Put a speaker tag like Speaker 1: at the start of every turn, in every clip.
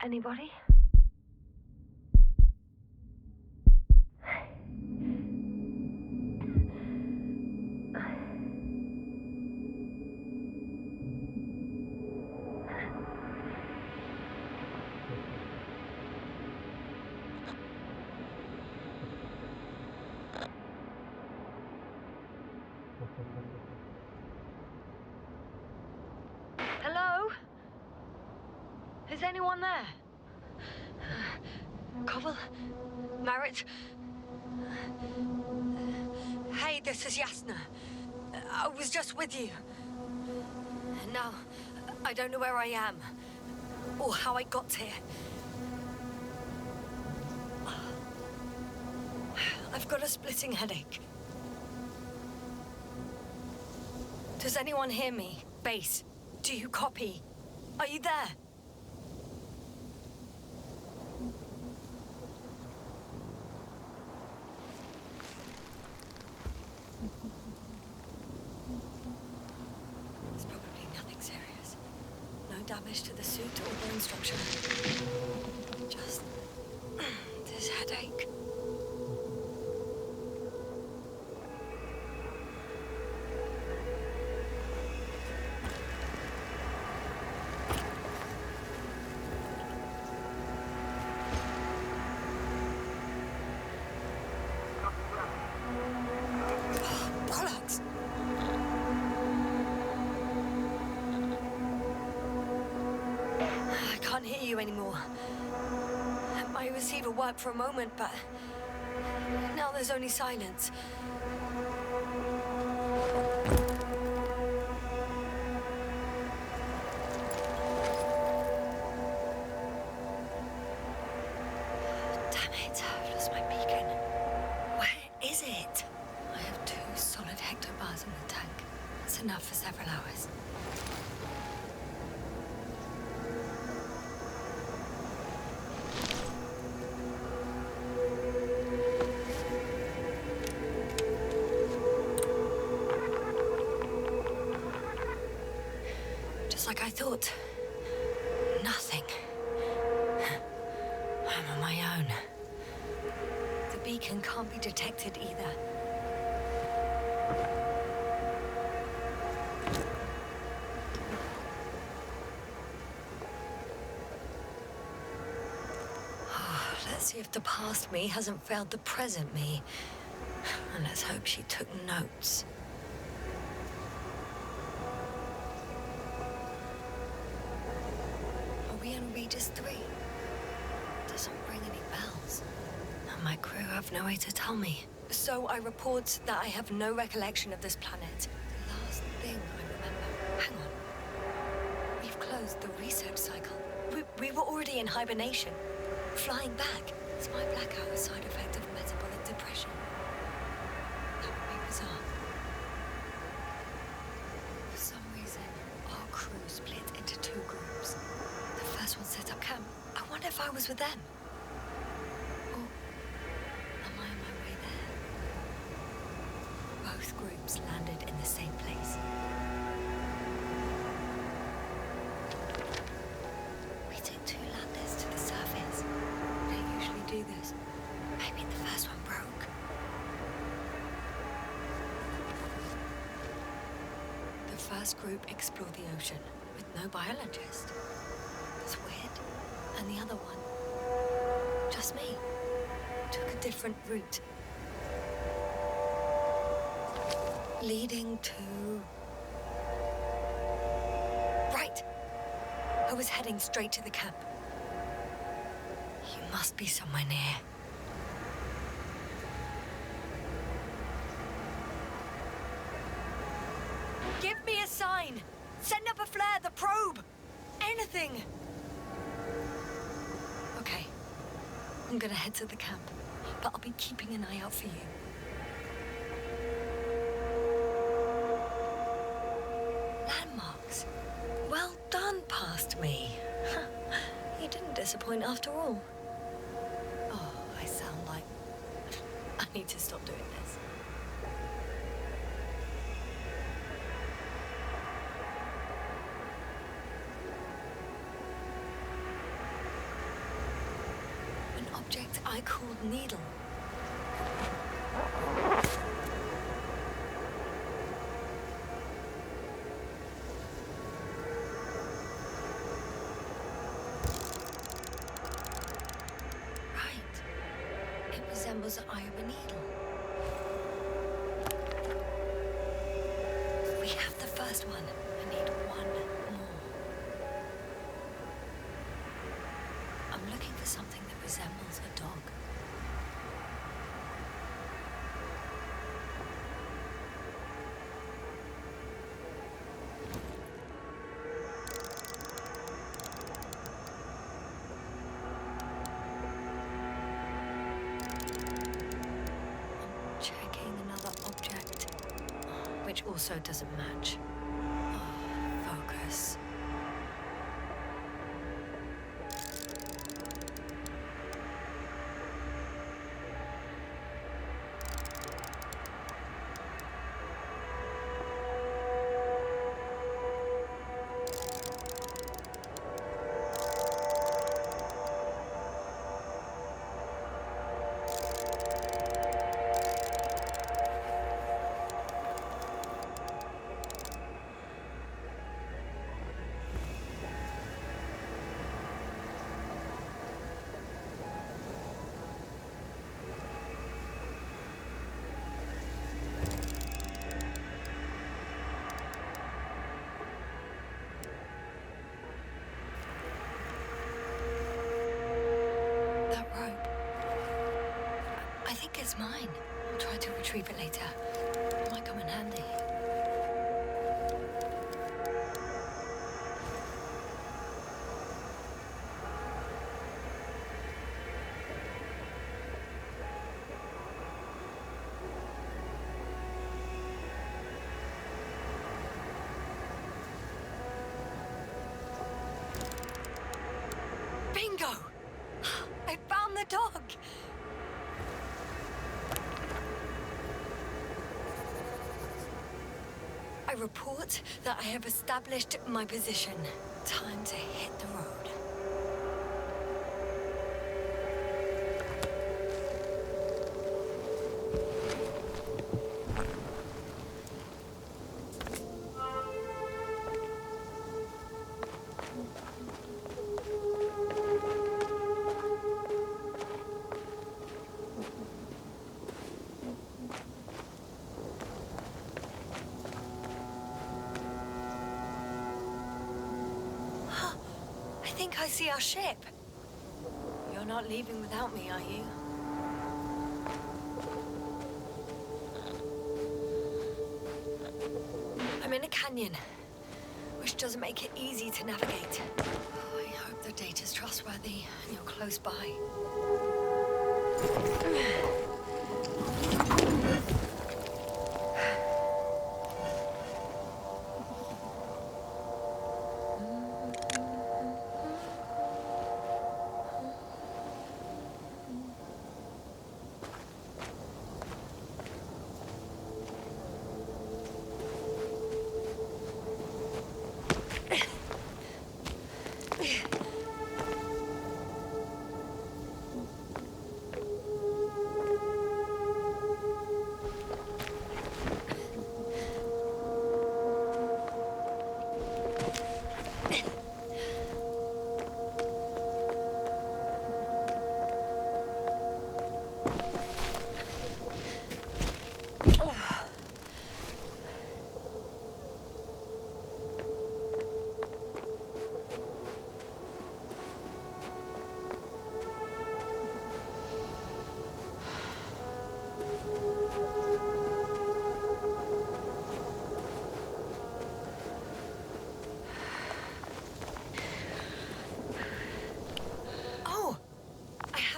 Speaker 1: Anybody? Hello? Is anyone there? Koval? Marit? Hey, this is Yasna. I was just with you. Now, I don't know where I am, or how I got here. I've got a splitting headache. Does anyone hear me? Base, do you copy? Are you there? It's probably nothing serious. No damage to the suit or bone structure. Just this headache. I can't hear you anymore. My receiver worked for a moment, but now there's only silence. Damn it, I've lost my beacon. Where is it? I have 2 solid hectobars in the tank. That's enough for several hours. Like I thought. Nothing. I'm on my own. The beacon can't be detected either. Let's see if the past me hasn't failed the present me. And let's hope she took notes. Regis 3. Doesn't ring any bells. And my crew have no way to tell me. So I report that I have no recollection of this planet. The last thing I remember... Hang on. We've closed the research cycle. We were already in hibernation. Flying back. Is my blackout a side effect of metabolic depression? That would be bizarre. For some reason, our crew split into 2 groups. The first one set up camp. I wonder if I was with them. Or am I on my way there? Both groups landed in the same place. We took 2 landers to the surface. We don't usually do this. Maybe the first one broke. The first group explored the ocean with no biologist. That's weird. And the other one, just me, took a different route. Leading to... Right! I was heading straight to the camp. You must be somewhere near. Give me a sign! Send up a flare, the probe! Anything! Okay. I'm gonna head to the camp, but I'll be keeping an eye out for you. Landmarks. Well done, past me. You didn't disappoint after all. Oh, I sound like... I need to stop doing this. object I called Needle. Right. It resembles the eye of a needle. We have the first one. I need one more. I'm looking for something that resembles a dog. I'm checking another object, which also doesn't match. Oh, focus. That rope. I think it's mine. I'll try to retrieve it later. It might come in handy. Bingo! I found the dog! I report that I have established my position. Time to hit the road. I think I see our ship. You're not leaving without me, are you? I'm in a canyon, which doesn't make it easy to navigate. Oh, I hope the data's trustworthy and you're close by.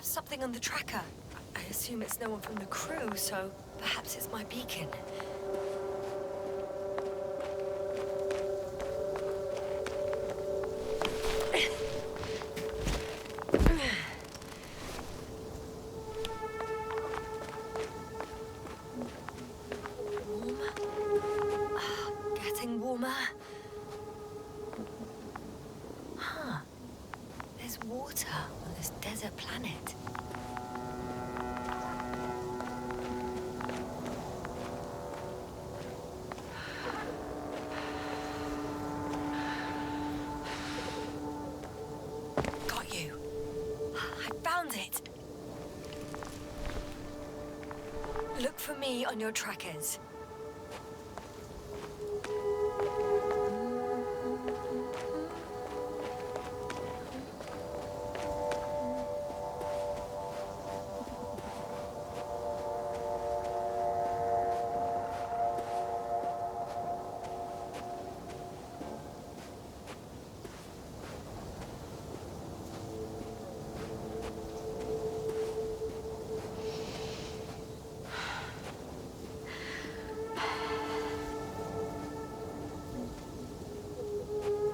Speaker 1: Something on the tracker. I assume it's no one from the crew, so perhaps it's my beacon. Warm. Getting warmer. Huh. There's water on this desert planet. found it! Look for me on your trackers.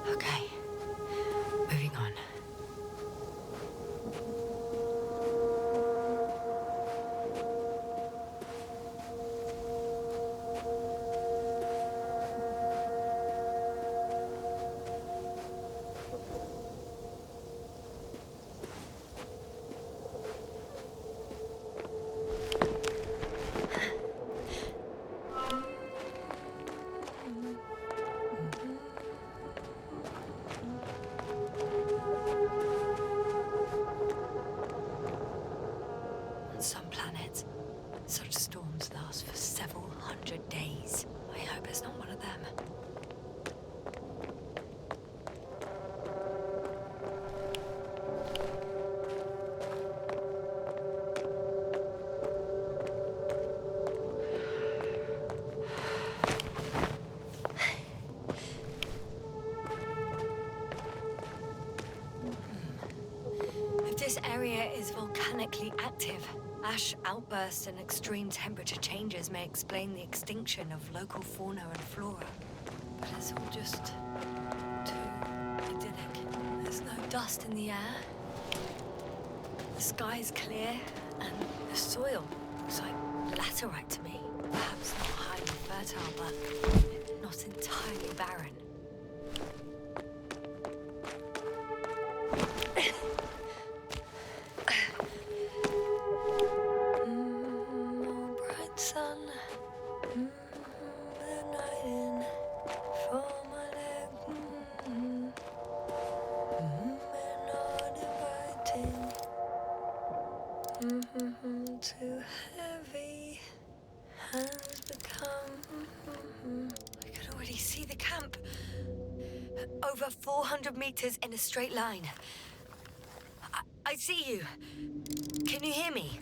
Speaker 1: Okay, moving on. On some planets, such storms last for several hundred days. I hope it's not one of them. If this area is volcanically active, ash outbursts and extreme temperature changes may explain the extinction of local fauna and flora. But it's all just too idyllic. There's no dust in the air. The sky is clear, and the soil looks like laterite to me. Perhaps not highly fertile, but not entirely barren. Sun, the night in for my leg, and not inviting, too heavy has become. I can already see the camp. Over 400 meters in a straight line. I see you. Can you hear me?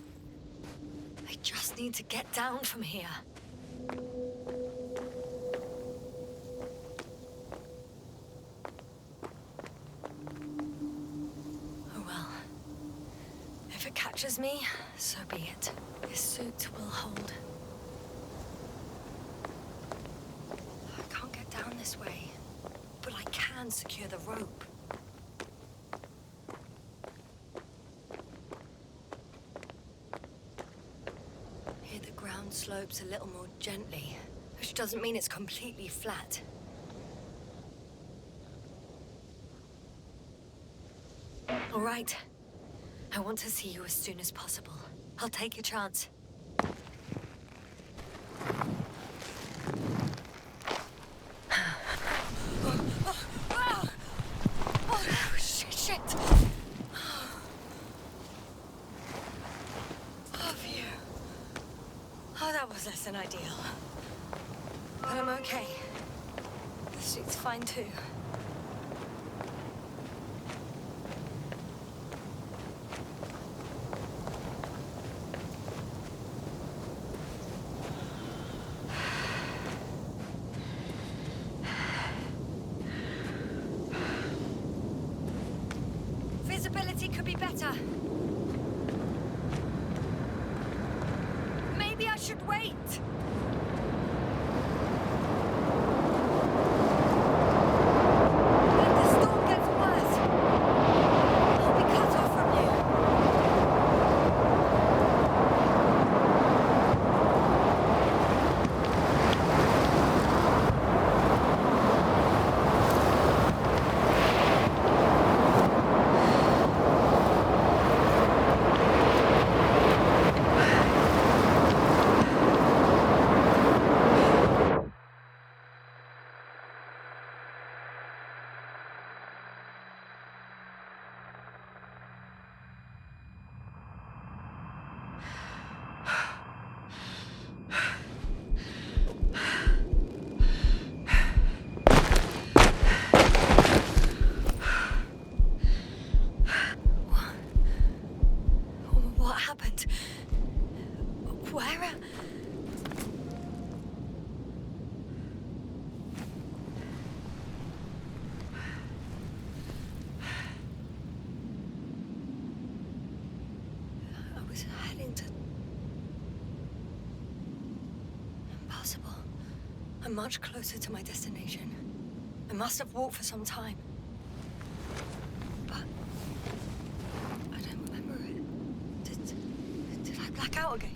Speaker 1: I just need to get down from here. Oh well. If it catches me, so be it. This suit will hold. I can't get down this way, but I can secure the rope. Slopes a little more gently, which doesn't mean it's completely flat. All right. I want to see you as soon as possible. I'll take your chance. Oh, shit. Oh, that was less than ideal. But I'm okay. The suit's fine too. Visibility could be better. Maybe I should wait. If the storm gets worse, I'll be cut off from you. Impossible. I'm much closer to my destination. I must have walked for some time. But I don't remember it. Did I black out again?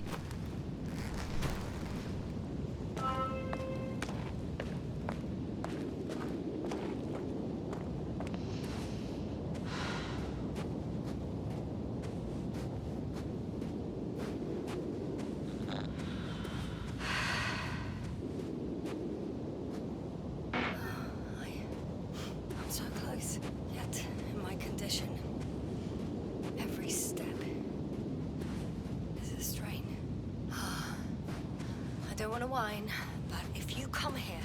Speaker 1: I don't want to whine, but if you come here,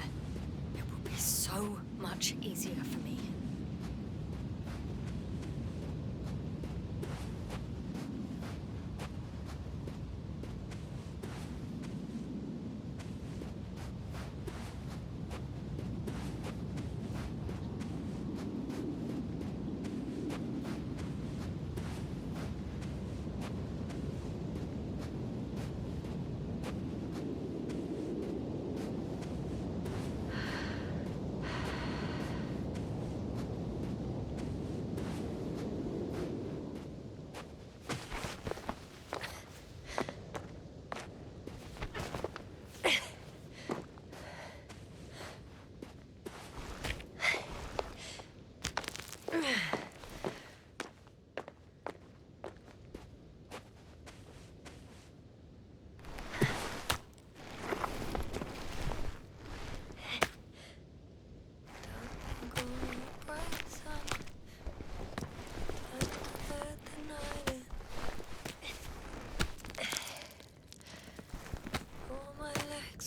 Speaker 1: it will be so much easier for me.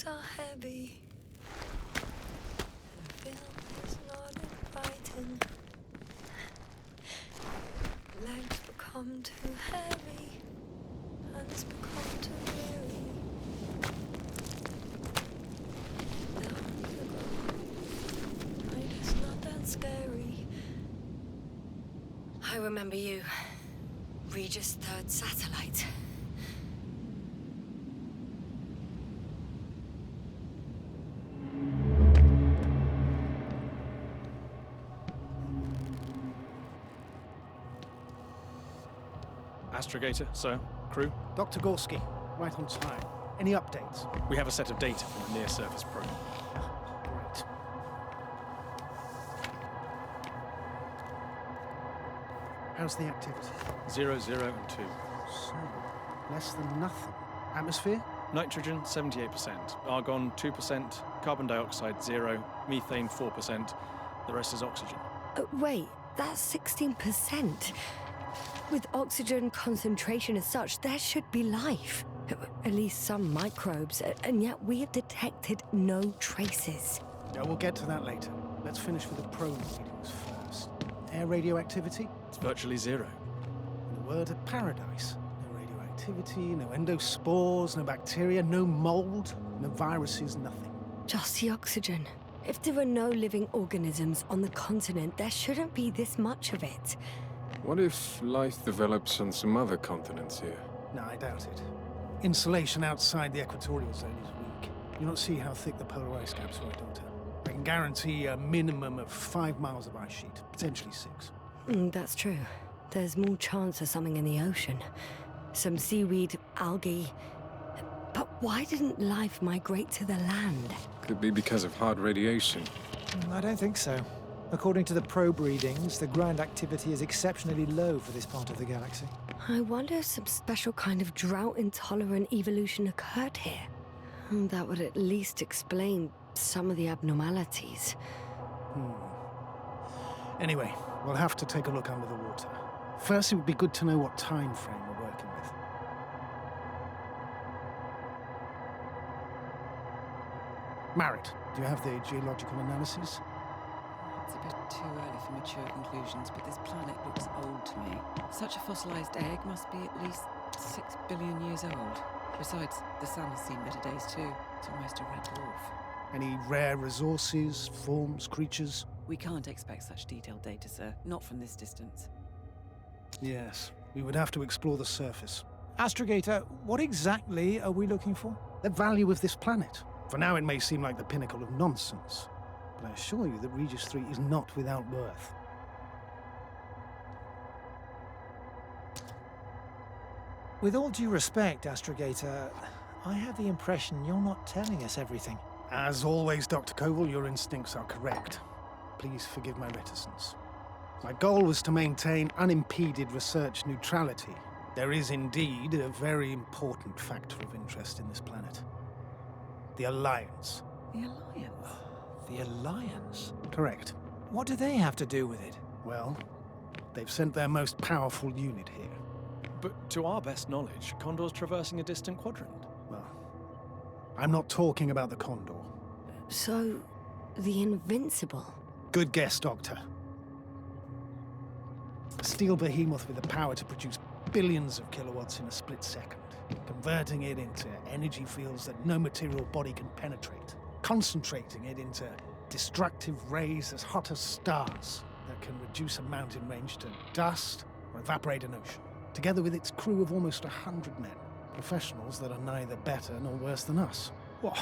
Speaker 1: Are heavy. The film is not inviting. Legs become too heavy. Hands become too weary. Down to go. Night is not that scary. I remember you. Regis' third satellite.
Speaker 2: Astrogator, sir. Crew?
Speaker 3: Dr. Gorski, right on time. Any updates?
Speaker 2: We have a set of data from the near-surface probe.
Speaker 3: Great. How's the activity?
Speaker 2: 0, 0, and 2.
Speaker 3: So, less than nothing. Atmosphere?
Speaker 2: Nitrogen, 78%. Argon, 2%. Carbon dioxide, 0. Methane, 4%. The rest is oxygen.
Speaker 1: Wait, that's 16%. With oxygen concentration as such, there should be life. At least some microbes, and yet we have detected no traces.
Speaker 3: Yeah, we'll get to that later. Let's finish with the probe readings first. Air radioactivity?
Speaker 2: It's virtually 0.
Speaker 3: In a word, a paradise. No radioactivity, no endospores, no bacteria, no mold, no viruses, nothing.
Speaker 1: Just the oxygen. If there are no living organisms on the continent, there shouldn't be this much of it.
Speaker 4: What if life develops on some other continents here?
Speaker 3: No, I doubt it. Insulation outside the equatorial zone is weak. You don't see how thick the polar ice caps were, Doctor. I can guarantee a minimum of 5 miles of ice sheet, potentially 6.
Speaker 1: That's true. There's more chance of something in the ocean. Some seaweed, algae. But why didn't life migrate to the land?
Speaker 4: Could be because of hard radiation.
Speaker 5: I don't think so. According to the probe readings, the ground activity is exceptionally low for this part of the galaxy.
Speaker 1: I wonder if some special kind of drought-intolerant evolution occurred here. That would at least explain some of the abnormalities.
Speaker 3: Anyway, we'll have to take a look under the water. First, it would be good to know what time frame we're working with. Marit, do you have the geological analyses?
Speaker 6: It's a bit too early for mature conclusions, but this planet looks old to me. Such a fossilized egg must be at least 6 billion years old. Besides, the sun has seen better days too. It's almost a red dwarf.
Speaker 3: Any rare resources, forms, creatures?
Speaker 6: We can't expect such detailed data, sir. Not from this distance.
Speaker 3: Yes, we would have to explore the surface.
Speaker 5: Astrogator, what exactly are we looking for?
Speaker 3: The value of this planet. For now, it may seem like the pinnacle of nonsense, but I assure you that Regis 3 is not without worth.
Speaker 5: With all due respect, Astrogator, I have the impression you're not telling us everything.
Speaker 3: As always, Dr. Koval, your instincts are correct. Please forgive my reticence. My goal was to maintain unimpeded research neutrality. There is indeed a very important factor of interest in this planet. The Alliance.
Speaker 6: The Alliance?
Speaker 5: The Alliance?
Speaker 3: Correct.
Speaker 5: What do they have to do with it?
Speaker 3: Well, they've sent their most powerful unit here.
Speaker 2: But to our best knowledge, Condor's traversing a distant quadrant.
Speaker 3: Well, I'm not talking about the Condor.
Speaker 1: So, the Invincible.
Speaker 3: Good guess, Doctor. A steel behemoth with the power to produce billions of kilowatts in a split second, converting it into energy fields that no material body can penetrate, concentrating it into destructive rays as hot as stars that can reduce a mountain range to dust or evaporate an ocean, together with its crew of almost 100 men, professionals that are neither better nor worse than us.
Speaker 5: Well,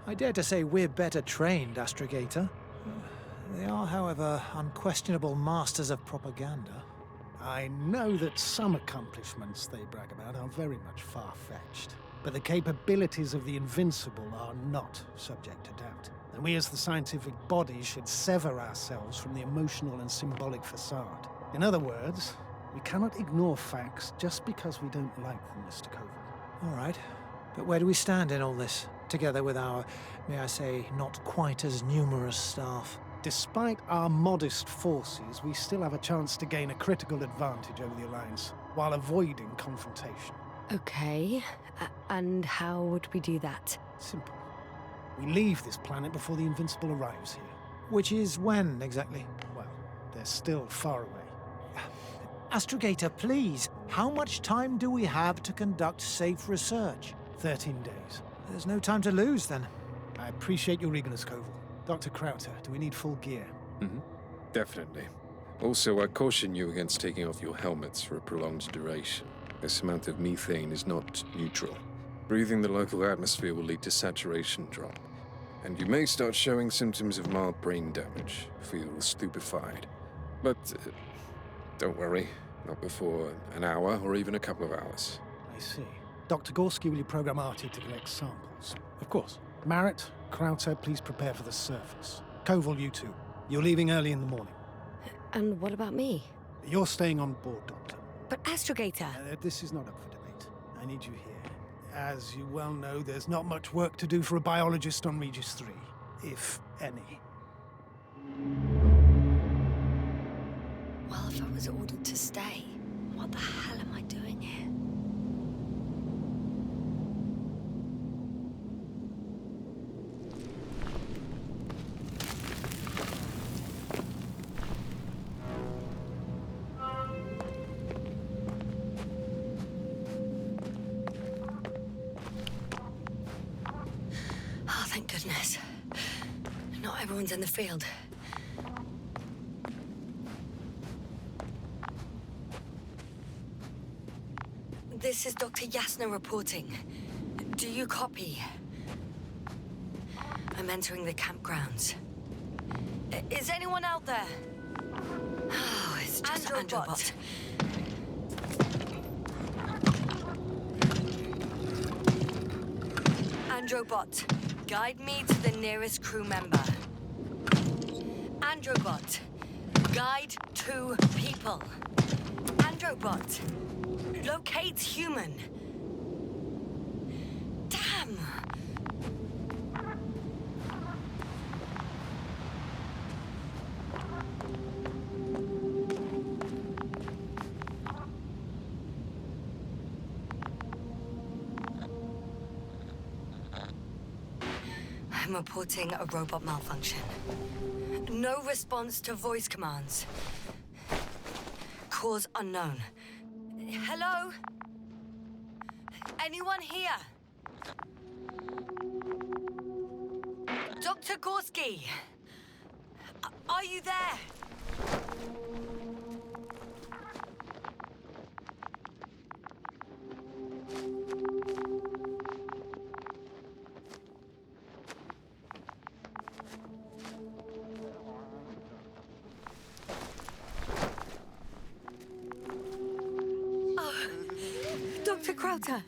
Speaker 5: I dare to say we're better trained, Astrogator. They are, however, unquestionable masters of propaganda.
Speaker 3: I know that some accomplishments they brag about are very much far-fetched, but the capabilities of the Invincible are not subject to doubt. And we as the scientific body should sever ourselves from the emotional and symbolic facade. In other words, we cannot ignore facts just because we don't like them, Mr. Koval.
Speaker 5: All right, but where do we stand in all this, together with our, may I say, not quite as numerous staff?
Speaker 3: Despite our modest forces, we still have a chance to gain a critical advantage over the Alliance, while avoiding confrontation.
Speaker 1: Okay, and how would we do that?
Speaker 3: Simple. We leave this planet before the Invincible arrives here.
Speaker 5: Which is when, exactly?
Speaker 3: Well, they're still far away.
Speaker 5: Astrogator, please, how much time do we have to conduct safe research?
Speaker 3: 13 days.
Speaker 5: There's no time to lose, then.
Speaker 3: I appreciate your eagerness, Koval. Dr. Krauter, do we need full gear?
Speaker 4: Definitely. Also, I caution you against taking off your helmets for a prolonged duration. This amount of methane is not neutral. Breathing the local atmosphere will lead to saturation drop, and you may start showing symptoms of mild brain damage, feel stupefied. But don't worry, not before an hour or even a couple of hours.
Speaker 3: I see. Dr. Gorski, will you program Artie to collect samples?
Speaker 2: Of course.
Speaker 3: Marrett, Krauter, please prepare for the surface. Koval, you two. You're leaving early in the morning.
Speaker 1: And what about me?
Speaker 3: You're staying on board, Doctor.
Speaker 1: But Astrogator...
Speaker 3: This is not up for debate. I need you here. As you well know, there's not much work to do for a biologist on Regis 3, if any.
Speaker 1: Well, if I was ordered to stay, what the hell am I doing here? Oh, thank goodness. Not everyone's in the field. This is Dr. Yasna reporting. Do you copy? I'm entering the campgrounds. Is anyone out there? Oh, it's just Androbot. Androbot, guide me to the nearest crew member. Androbot, guide 2 people. Androbot, locate human. Damn! I'm reporting a robot malfunction. No response to voice commands. Cause unknown. Hello? Anyone here? Dr. Gorski! Are you there? Dr. Crowther!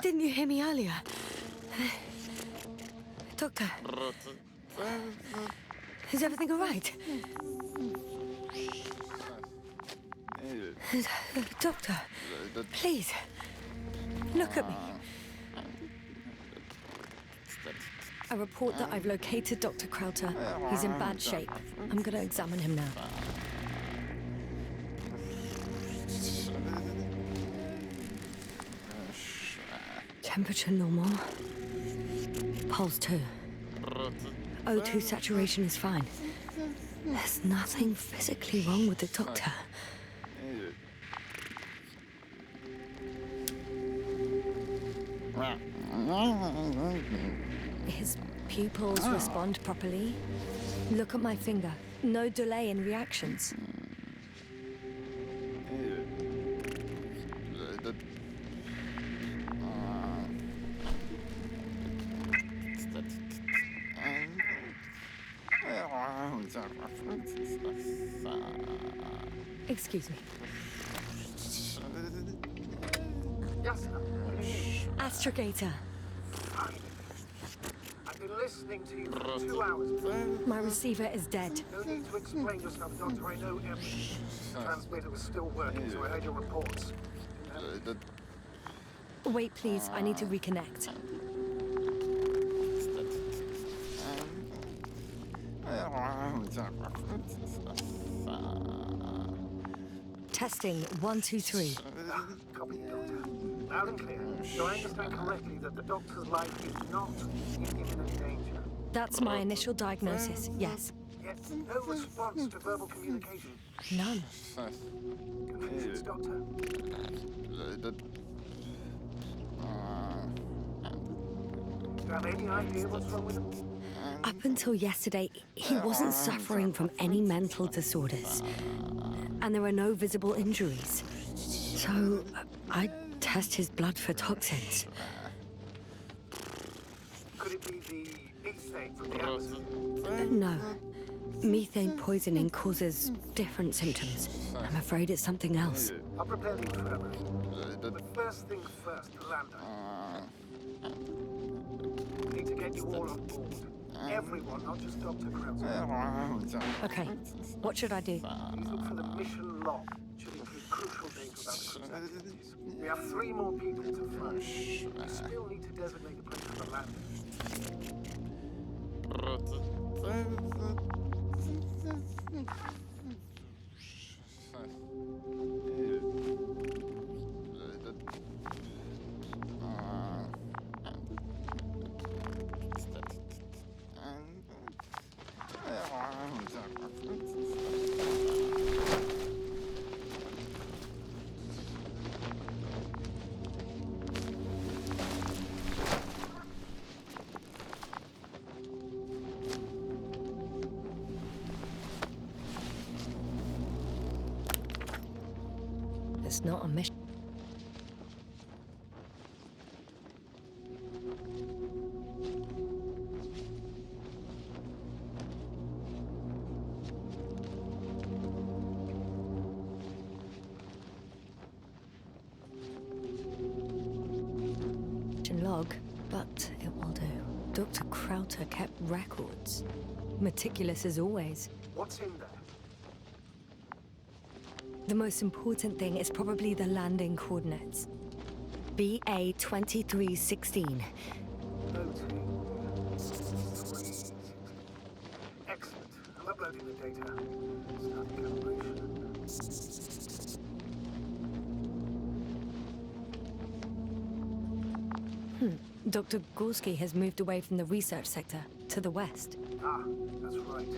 Speaker 1: Didn't you hear me earlier? Doctor? Is everything all right? Doctor, please, look at me. I report that I've located Dr. Crowther. He's in bad shape. I'm going to examine him now. Temperature normal. Pulse 2. O2 saturation is fine. There's nothing physically wrong with the doctor. His pupils respond properly. Look at my finger. No delay in reactions. Excuse me.
Speaker 3: Yes, sir.
Speaker 1: Astrogator.
Speaker 3: I've been listening to you for 2 hours.
Speaker 1: My receiver is dead.
Speaker 3: No need to explain yourself, Doctor. I know everything. The transmitter was still working, so I heard your reports.
Speaker 1: Wait, please. I need to reconnect. Testing 1, 2, 3.
Speaker 3: Copy, Doctor. Loud and clear. Do I understand correctly that the Doctor's life is not in imminent danger?
Speaker 1: That's my initial diagnosis, yes.
Speaker 3: Yet no response to verbal communication.
Speaker 1: None.
Speaker 3: Confusions, Doctor. Do you have any idea what's wrong with him?
Speaker 1: Up until yesterday, he wasn't suffering from any mental disorders. And there are no visible injuries. So, I test his blood for toxins.
Speaker 3: Could it be the methane from the atmosphere?
Speaker 1: No. Methane poisoning causes different symptoms. I'm afraid it's something else.
Speaker 3: I'll prepare the infirmary. But first thing first, Lambda. We need to get you all on board. Everyone, not just Dr. Krauser.
Speaker 1: Okay, what should I do?
Speaker 3: Please look for the mission log. It should include crucial data about the crew's activities. We have 3 more people to find. We still need to designate a place for the landing.
Speaker 1: It's not a mission. Log, but it will do. Dr. Crowther kept records. Meticulous as always.
Speaker 3: What's in there?
Speaker 1: The most important thing is probably the landing coordinates. BA 2316.
Speaker 3: Excellent. I'm uploading the data. Starting calibration.
Speaker 1: Dr. Gorski has moved away from the research sector to the west.
Speaker 3: Ah, that's right.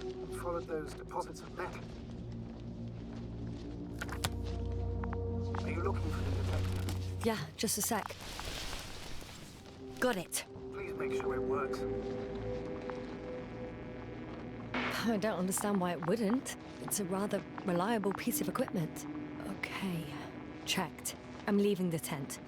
Speaker 3: Followed those deposits of metal. Are you looking for the detector?
Speaker 1: Yeah, just a sec. Got it.
Speaker 3: Please make sure it works.
Speaker 1: I don't understand why it wouldn't. It's a rather reliable piece of equipment. Okay, checked. I'm leaving the tent.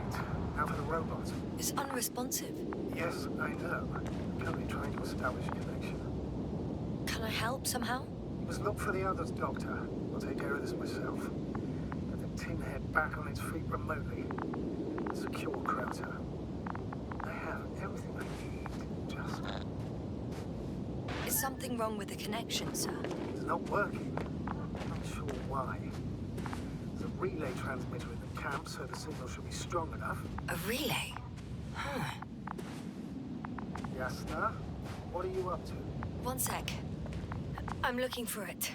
Speaker 3: Right. Now for the robot.
Speaker 1: It's unresponsive.
Speaker 3: Yes, I know. Currently trying to establish a connection.
Speaker 1: Can I help somehow?
Speaker 3: You must look for the others, Doctor. I'll take care of this myself. Get the tin head back on its feet remotely. Secure Krauter. I have everything I need. Just...
Speaker 1: Is something wrong with the connection, sir?
Speaker 3: It's not working. I'm not sure why. There's a relay transmitter in the camp, so the signal should be strong enough.
Speaker 1: A relay? Huh.
Speaker 3: Jasna, what are you up to?
Speaker 1: One sec. I'm looking for it.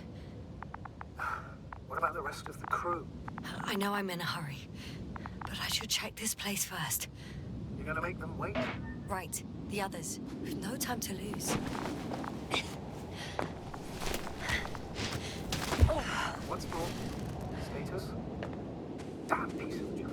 Speaker 3: What about the rest of the crew?
Speaker 1: I know I'm in a hurry, but I should check this place first.
Speaker 3: You're gonna make them wait?
Speaker 1: Right, the others. We've no time to lose.
Speaker 3: What's more? Status? Damn piece of junk.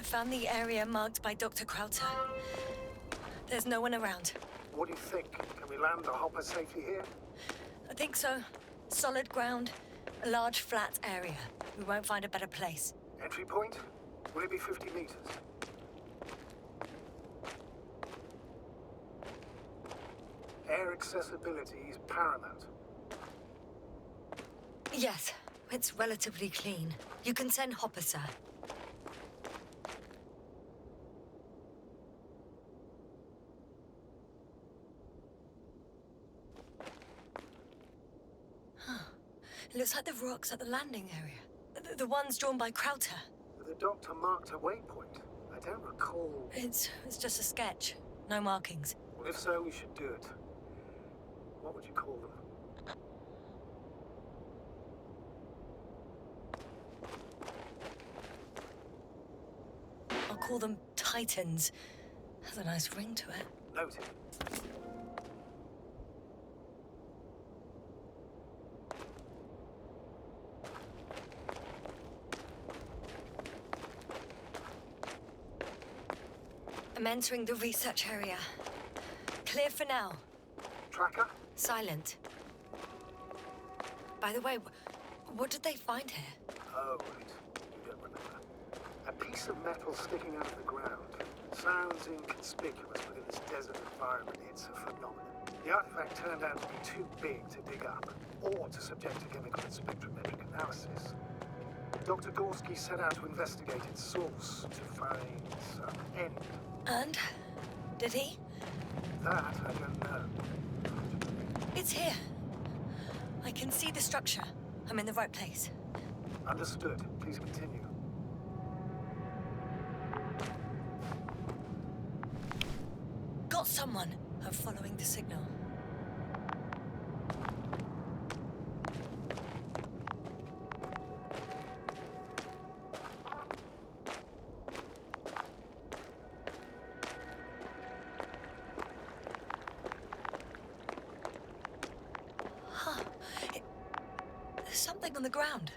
Speaker 1: Found the area marked by Dr. Krauter. There's no one around.
Speaker 3: What do you think? Can we land the hopper safely here?
Speaker 1: I think so. Solid ground, a large flat area. We won't find a better place.
Speaker 3: Entry point? Will it be 50 meters? Air accessibility is paramount.
Speaker 1: Yes, it's relatively clean. You can send Hopper, sir. It looks like the rocks at the landing area. The ones drawn by Krauter.
Speaker 3: The doctor marked a waypoint. I don't recall...
Speaker 1: It's just a sketch. No markings.
Speaker 3: Well, if so, we should do it. What would you call them?
Speaker 1: I'll call them Titans. Has a nice ring to it.
Speaker 3: Noted.
Speaker 1: I'm entering the research area. Clear for now.
Speaker 3: Tracker?
Speaker 1: Silent. By the way, what did they find here?
Speaker 3: Oh, right. You don't remember. A piece of metal sticking out of the ground. Sounds inconspicuous, but in this desert environment, it's a phenomenon. The artifact turned out to be too big to dig up, or to subject to chemical and spectrometric analysis. Dr. Gorski set out to investigate its source, to find some end.
Speaker 1: And? Did he?
Speaker 3: That, I don't know.
Speaker 1: It's here. I can see the structure. I'm in the right place.
Speaker 3: Understood. Please continue.
Speaker 1: Got someone. I'm following the signal. There's something on the ground.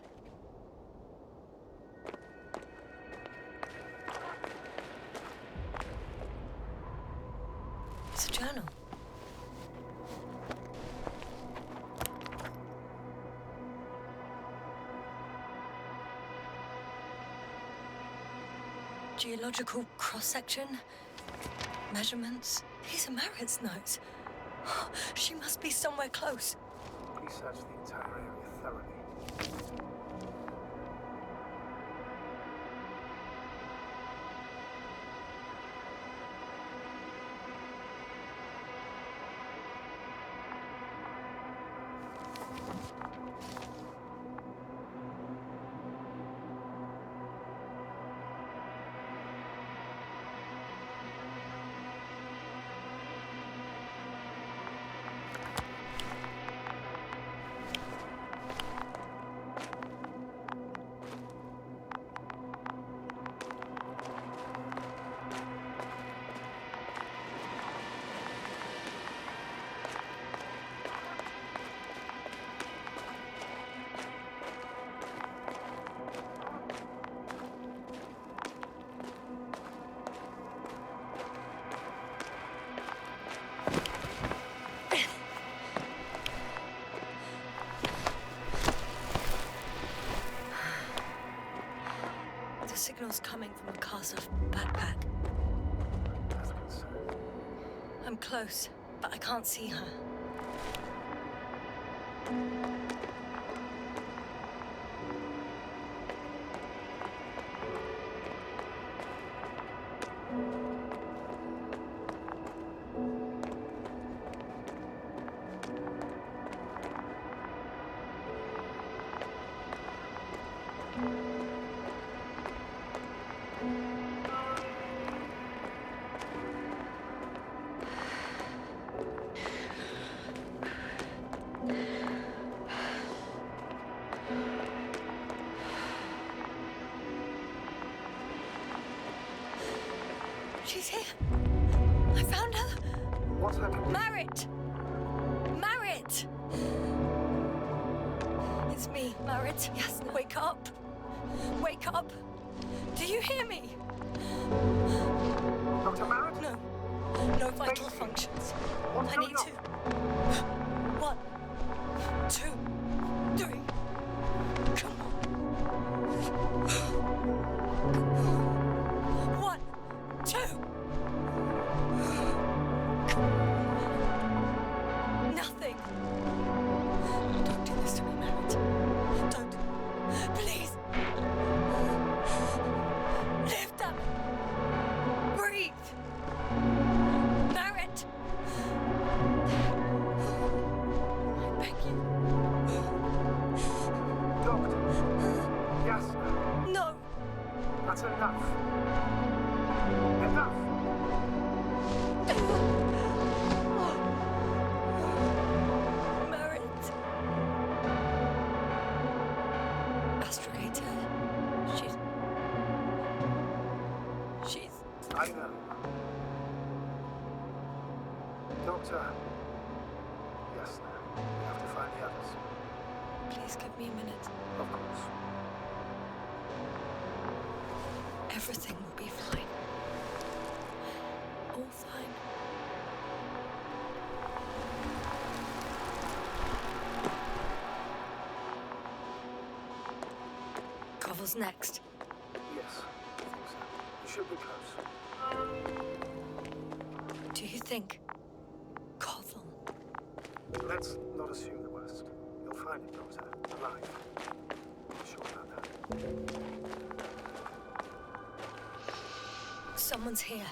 Speaker 1: It's a journal. Geological cross-section, measurements. These are Marit's notes. She must be somewhere close.
Speaker 3: Research the entire area thoroughly.
Speaker 1: signal's coming from a cast-off backpack.
Speaker 3: That's concerning.
Speaker 1: I'm close, but I can't see her. She's here. I found her.
Speaker 3: What's her condition?
Speaker 1: Marit! Marit! It's me, Marit. Yes, wake up. Wake up. Do you hear me?
Speaker 3: Dr. Marrett?
Speaker 1: No. No vital functions.
Speaker 3: What's
Speaker 1: I
Speaker 3: going
Speaker 1: need
Speaker 3: on?
Speaker 1: to. 1, 2, 3. Come on. 1, 2. Nothing. Don't do this to me, Marit. Don't. Please. Lift up. Breathe. Marit. I beg you.
Speaker 3: Doctor. Yes.
Speaker 1: No.
Speaker 3: That's enough. Enough.
Speaker 1: Marit. Astrogator. She's.
Speaker 3: I know. Doctor. Yes, sir. We have to find the others.
Speaker 1: Please give me a minute.
Speaker 3: Of course.
Speaker 1: Everything will be fine. All fine. Cover's next.
Speaker 3: Yes, I think so. We should be close.
Speaker 1: Do you think? Koval.
Speaker 3: Let's not assume the worst. You'll find it, Doctor. Alive. I'm sure about that.
Speaker 1: Someone's here.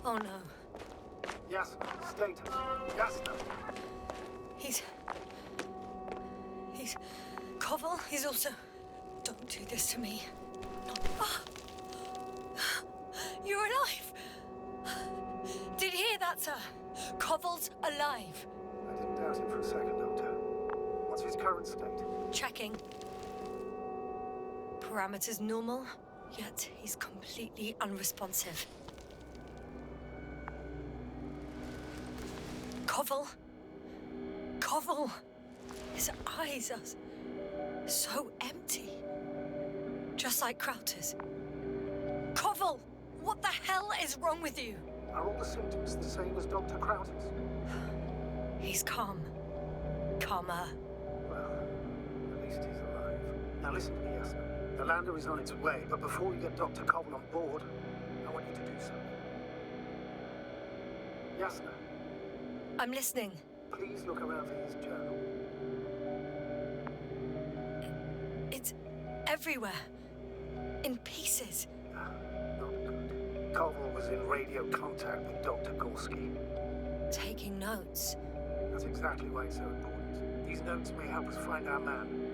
Speaker 1: Oh no.
Speaker 3: Yes, status. Yes, no.
Speaker 1: He's Koval. He's also. Don't do this to me. Not. Ah! You're alive. Did you hear that, sir? Koval's alive.
Speaker 3: I didn't doubt him for a second, Doctor. What's his current state?
Speaker 1: Checking. Parameters normal, yet he's completely unresponsive. Koval. Koval. His eyes are so empty. Just like Crowter's. Koval! What the hell is wrong with you?
Speaker 3: Are all the symptoms the same as Dr. Crowder's?
Speaker 1: He's calm. Calmer.
Speaker 3: Well, at least he's alive. Now listen to me, Yasna. The lander is on its way, but before you get Dr. Koval on board, I want you to do something. Yasna,
Speaker 1: I'm listening.
Speaker 3: please look around for his journal.
Speaker 1: It's everywhere. In pieces.
Speaker 3: Not good. Koval was in radio contact with Dr. Gorski.
Speaker 1: Taking notes.
Speaker 3: That's exactly why it's so important. These notes may help us find our man.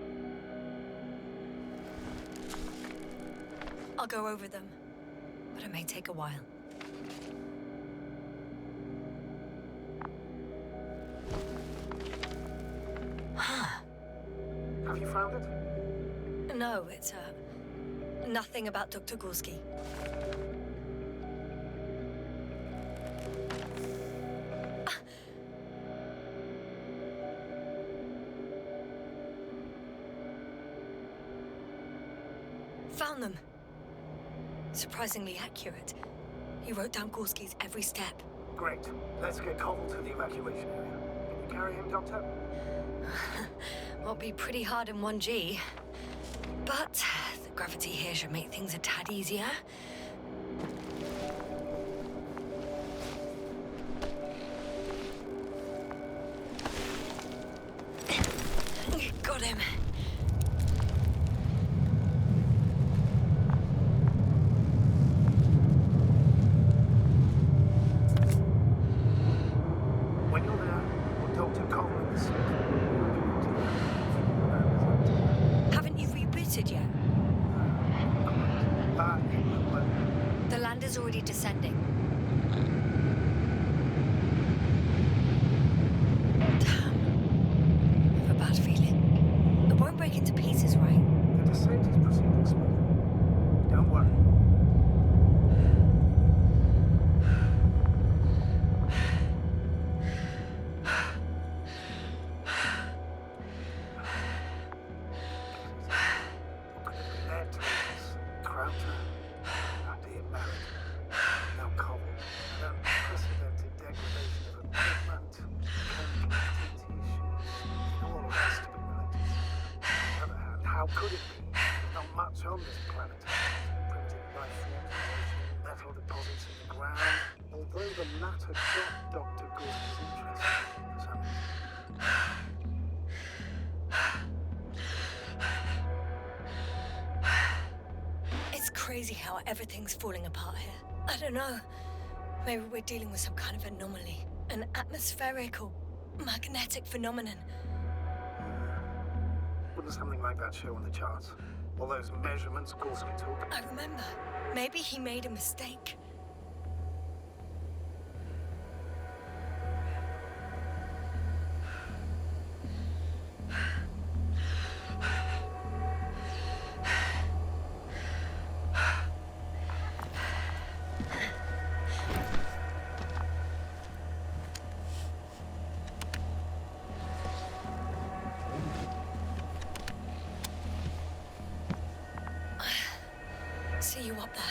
Speaker 1: I'll go over them. But it may take a while.
Speaker 3: Have you found it?
Speaker 1: No, it's nothing about Dr. Gorski. Found them. Surprisingly accurate. He wrote down Gorski's every step.
Speaker 3: Great. Let's get Cobble to the evacuation area. Can you carry him, Doctor?
Speaker 1: Won't be pretty hard in 1G. But the gravity here should make things a tad easier. Got him.
Speaker 3: When you're there, put Dr. Cobble in the seat.
Speaker 1: Haven't you rebooted yet? The lander's already descending. Damn. I have a bad feeling. It won't break into pieces, right?
Speaker 3: The descent is proceeding smoothly. Don't worry. How could it be? There's not much on this planet. Primitive life forms, metal deposits in the ground. Although the latter got Dr. Gorski's interest for some reason.
Speaker 1: It's crazy how everything's falling apart here. I don't know. Maybe we're dealing with some kind of anomaly. An atmospheric or magnetic phenomenon.
Speaker 3: Wouldn't something like that show on the charts? All those measurements Gorski took?
Speaker 1: I remember. Maybe he made a mistake. See you up there.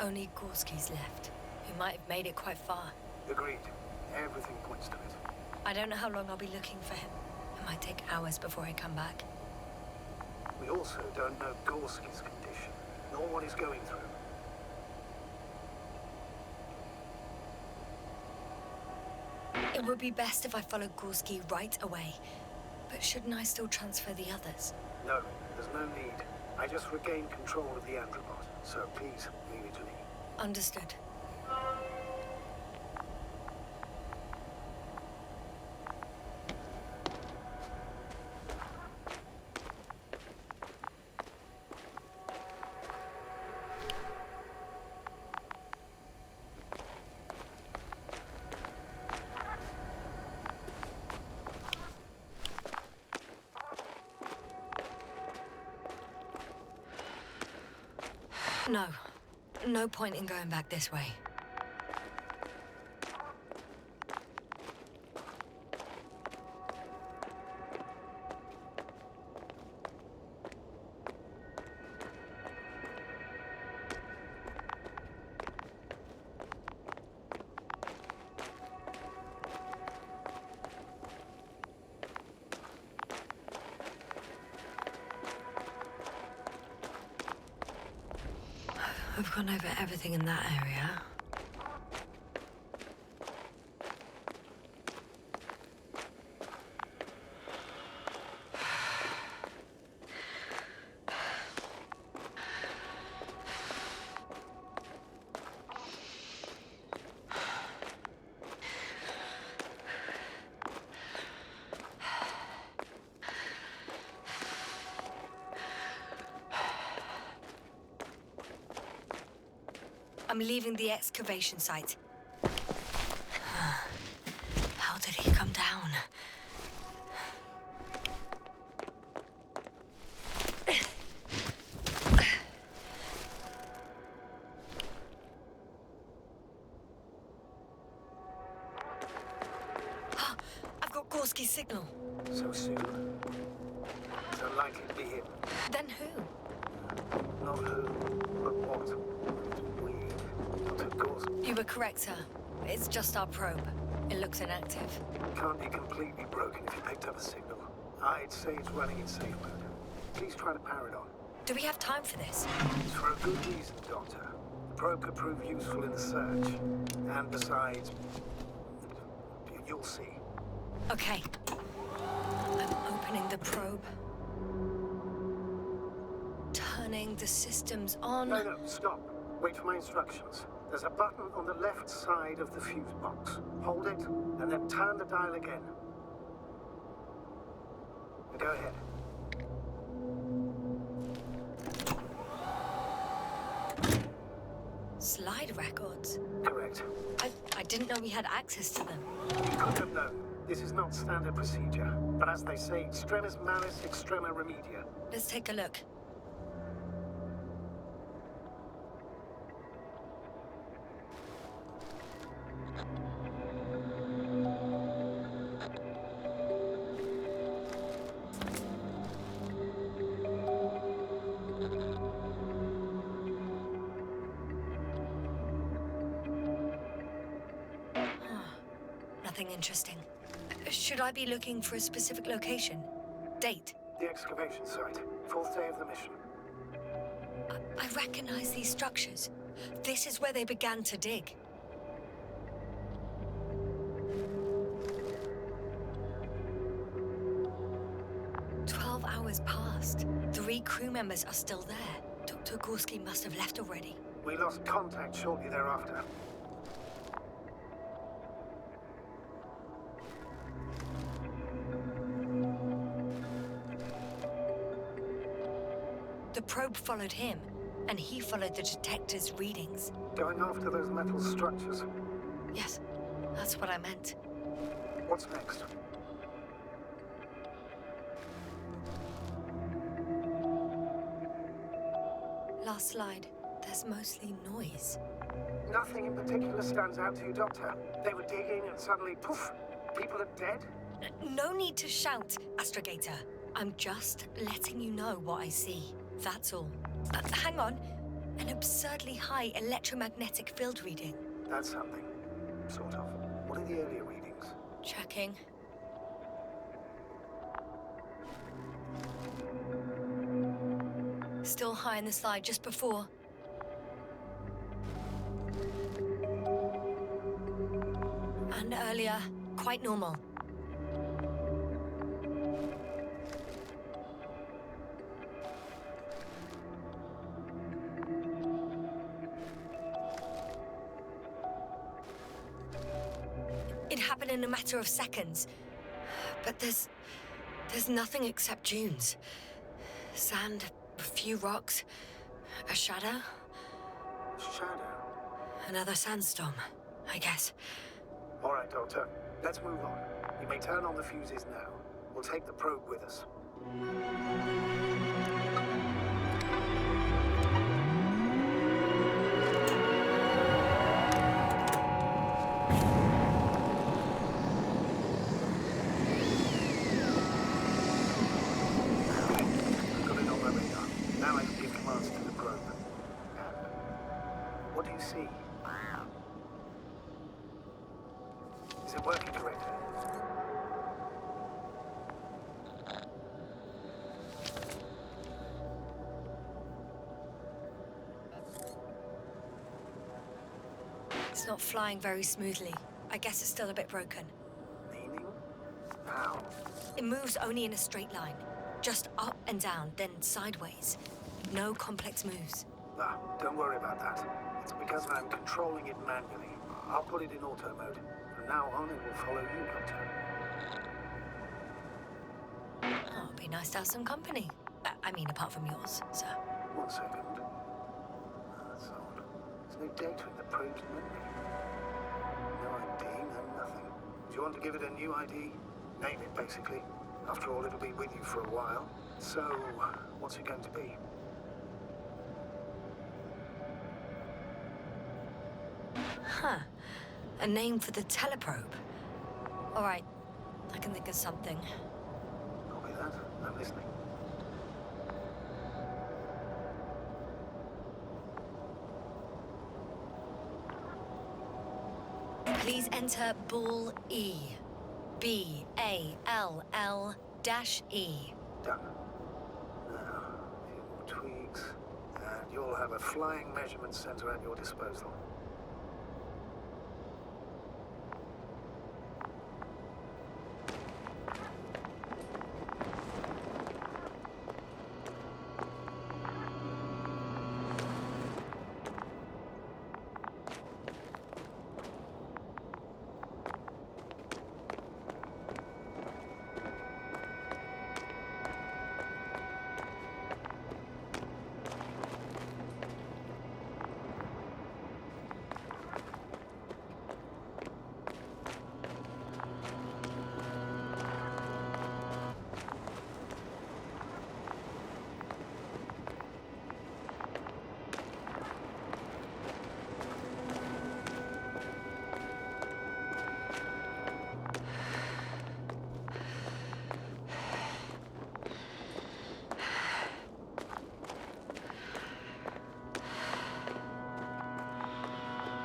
Speaker 1: Only Gorski's left. He might have made it quite far.
Speaker 3: Agreed. Everything points to it.
Speaker 1: I don't know how long I'll be looking for him. It might take hours before I come back.
Speaker 3: We also don't know Gorski's condition, nor what he's going through.
Speaker 1: It would be best if I followed Gorski right away. But shouldn't I still transfer the others?
Speaker 3: No, there's no need. I just regained control of the androbot, so please leave it to me.
Speaker 1: Understood. No. No point in going back this way. I've gone over everything in that area. I'm leaving the excavation site. How did he come down? I've got Gorski's signal.
Speaker 3: So soon. It's a
Speaker 7: Unlikely to be him.
Speaker 1: Then who?
Speaker 7: Not who, but what. Weird. Dr. Gorski
Speaker 1: You were correct, sir. It's just our probe. It looks inactive.
Speaker 7: can't be completely broken if you picked up a signal. I'd say it's running in safe mode. Please try to power it on.
Speaker 1: Do we have time for this?
Speaker 7: It's for a good reason, Doctor. The probe could prove useful in the search. And besides, you'll see.
Speaker 1: Okay. I'm opening the probe. Turning the systems on.
Speaker 7: No, stop. Wait for my instructions. There's a button on the left side of the fuse box. Hold it, and then turn the dial again. Go ahead.
Speaker 1: Slide records.
Speaker 7: Correct.
Speaker 1: I didn't know we had access to them.
Speaker 7: You could have known. This is not standard procedure. But as they say, extremis malis, extrema remedia.
Speaker 1: Let's take a look. Nothing interesting. Should I be looking for a specific location? Date?
Speaker 7: The excavation site. 4th day of the mission.
Speaker 1: I recognize these structures. This is where they began to dig. "12 hours passed. 3 crew members are still there. Dr. Gorski must have left already.
Speaker 7: We lost contact shortly thereafter.
Speaker 1: The probe followed him, and he followed the detector's readings.
Speaker 7: Going after those metal structures.
Speaker 1: Yes, that's what I meant.
Speaker 7: What's next?
Speaker 1: Last slide. There's mostly noise.
Speaker 7: Nothing in particular stands out to you, Doctor. They were digging and suddenly, poof, people are dead?
Speaker 1: No need to shout, Astrogator. I'm just letting you know what I see. That's all. Hang on. An absurdly high electromagnetic field reading.
Speaker 7: That's something. Sort of. What are the earlier readings?
Speaker 1: Checking. Still high in the slide just before. And earlier, quite normal. It happened in a matter of seconds. But there's nothing except dunes. Sand, a few rocks, a shadow.
Speaker 7: Shadow?
Speaker 1: Another sandstorm, I guess.
Speaker 7: All right, Doctor. Let's move on. You may turn on the fuses now. We'll take the probe with us. Got it on my radar. Now I can give commands to the probe. What do you see? Is it working correctly?
Speaker 1: It's not flying very smoothly. I guess it's still a bit broken.
Speaker 7: Meaning? How?
Speaker 1: It moves only in a straight line. Just up and down, then sideways. No complex moves.
Speaker 7: Ah, don't worry about that. It's because I'm controlling it manually. I'll put it in auto mode. From now on, it will follow you, Doctor.
Speaker 1: Oh, it'd be nice to have some company. I mean, apart from yours, sir.
Speaker 7: 1 second. That's odd. There's no data in the probe's memory. No ID, no nothing. Do you want to give it a new ID? Name it, basically. After all, it'll be with you for a while. So, what's it going to be?
Speaker 1: Huh. A name for the teleprobe. All right. I can think of something.
Speaker 7: Copy that. I'm listening.
Speaker 1: Please enter ball E. B-A-L-L-E.
Speaker 7: Done. Now, a few more tweaks, and you'll have a flying measurement center at your disposal.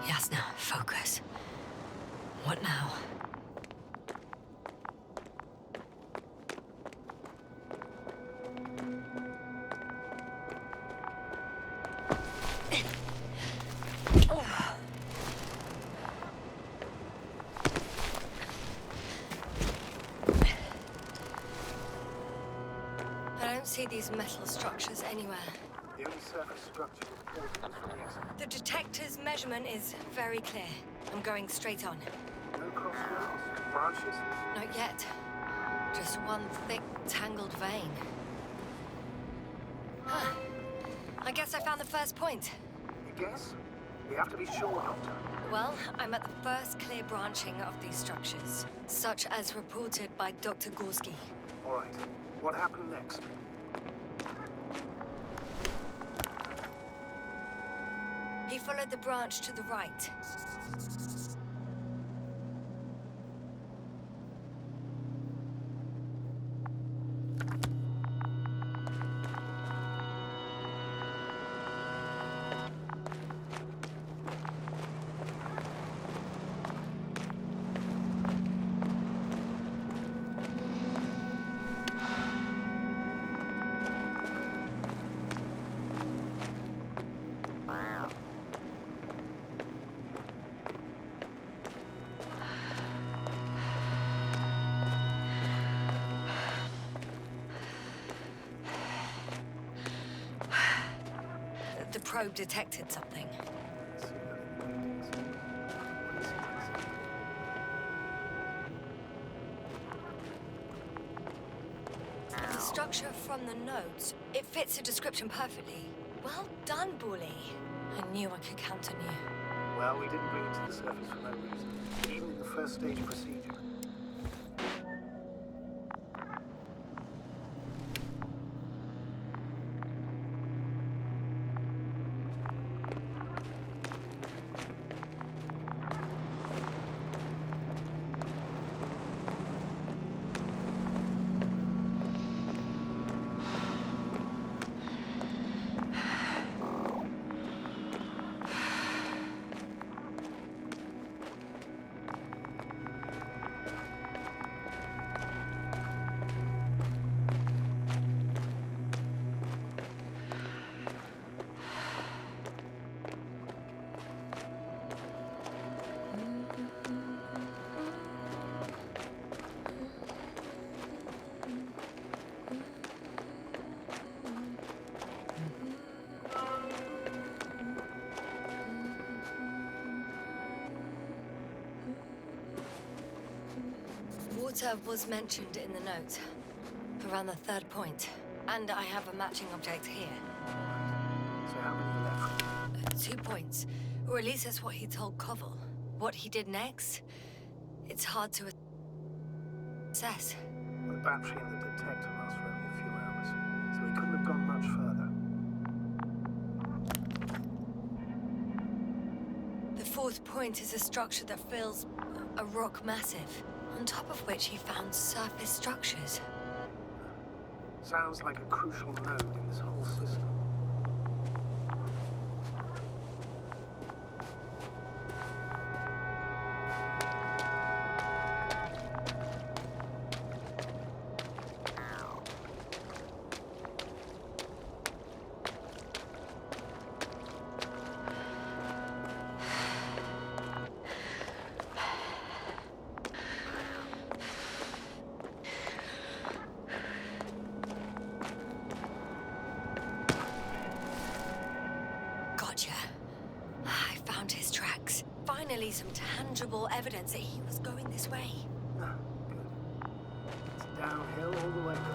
Speaker 1: Yasna, focus. What now? I don't see these metal structures anywhere.
Speaker 7: The only surface structure reported is from the exit.
Speaker 1: The detector's measurement is very clear. I'm going straight on.
Speaker 7: No crossroads, branches.
Speaker 1: Not yet. Just one thick, tangled vein. Huh. I guess I found the first point.
Speaker 7: You guess? We have to be sure, Doctor.
Speaker 1: Well, I'm at the first clear branching of these structures, such as reported by Dr. Gorski.
Speaker 7: All right. What happened next?
Speaker 1: He followed the branch to the right. The probe detected something. The structure from the notes, it fits the description perfectly. Well done, Bully. I knew I could count on you.
Speaker 7: Well, we didn't bring it to the surface for no reason, even in the first stage procedure.
Speaker 1: Water was mentioned in the note, around the third point. And I have a matching object here.
Speaker 7: So how many left?
Speaker 1: 2 points. Or at least that's what he told Koval. What he did next, it's hard to assess.
Speaker 7: The battery in the detector lasts for only a few hours, so he couldn't have gone much further.
Speaker 1: The fourth point is a structure that fills a rock massive, on top of which he found surface structures.
Speaker 7: Sounds like a crucial node in this whole system.
Speaker 1: finally some tangible evidence that he was going this way.